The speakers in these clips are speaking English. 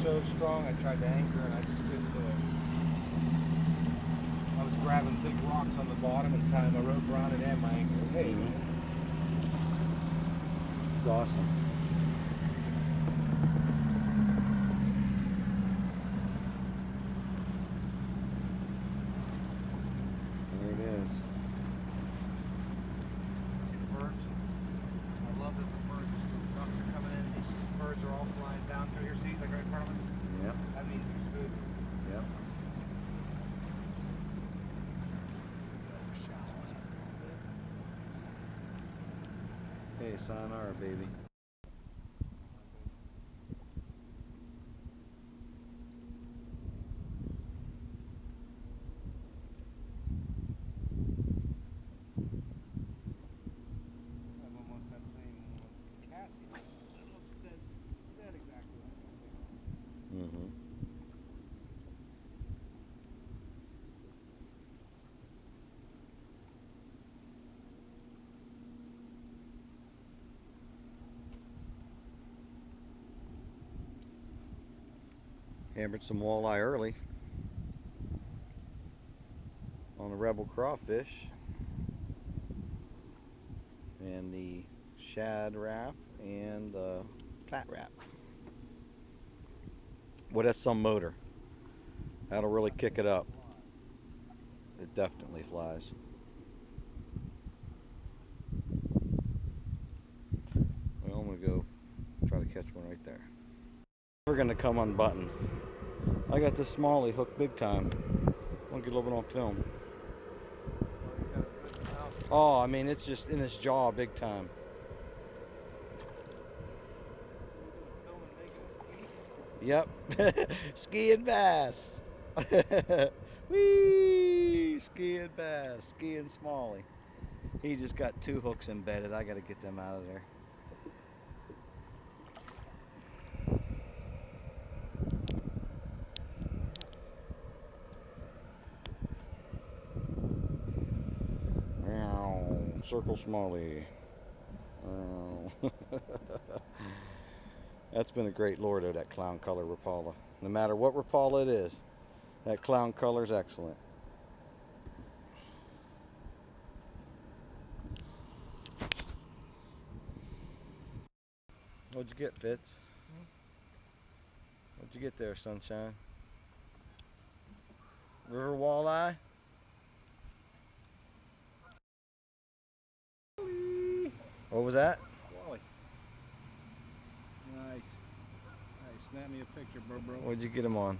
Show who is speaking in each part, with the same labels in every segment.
Speaker 1: so strong, I tried to anchor and I just couldn't do it. I was grabbing big rocks on the bottom and tying my rope around it and my anchor. Hey,
Speaker 2: It's awesome. There it is.
Speaker 1: see the birds? I love that the birds, the ducks are coming in. These birds are all flying down through here. See, like right in front of us?
Speaker 2: Yep.
Speaker 1: That means there's food.
Speaker 2: Yep. Hey, sayonara, baby.
Speaker 1: I'm almost that same Cassie. It looks dead exactly like that.
Speaker 2: Mm-hmm. Hammered some walleye early on the Rebel crawfish and the shad wrap and the flat wrap. Well, that's some motor. That'll really kick it up. It definitely flies. Well, I'm gonna go try to catch one right there. We're gonna come unbuttoned. I got this smallie hooked big time. I want to get a little bit on film. Oh, I mean, it's just in his jaw big time. Yep. Skiing bass. Whee! Skiing bass. Skiing smallie. He just got 2 hooks embedded. I got to get them out of there. Circle smallie. That's been a great lure though, that clown color Rapala. No matter what Rapala it is, that clown color is excellent. What'd you get, Fitz? What'd you get there, sunshine? River walleye? What was that?
Speaker 1: Wally. Nice. Nice. Snap me a picture, bro.
Speaker 2: What'd you get him on?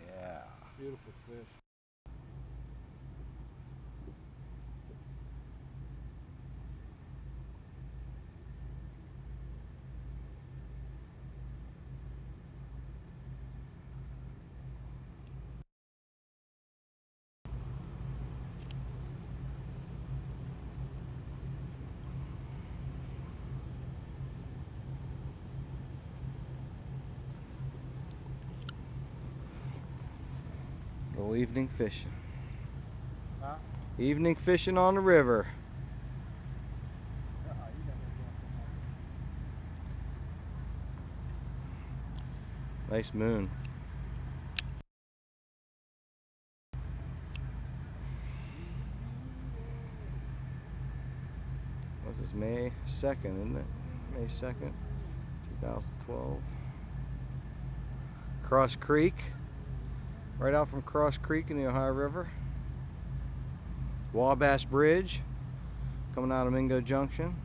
Speaker 2: Yeah.
Speaker 1: Beautiful fish.
Speaker 2: Little evening fishing.
Speaker 1: Huh?
Speaker 2: Evening fishing on the river. Nice moon. This is May 2nd, isn't it? May 2nd, 2012. Cross Creek. Right out from Cross Creek in the Ohio River. Wabash Bridge coming out of Mingo Junction.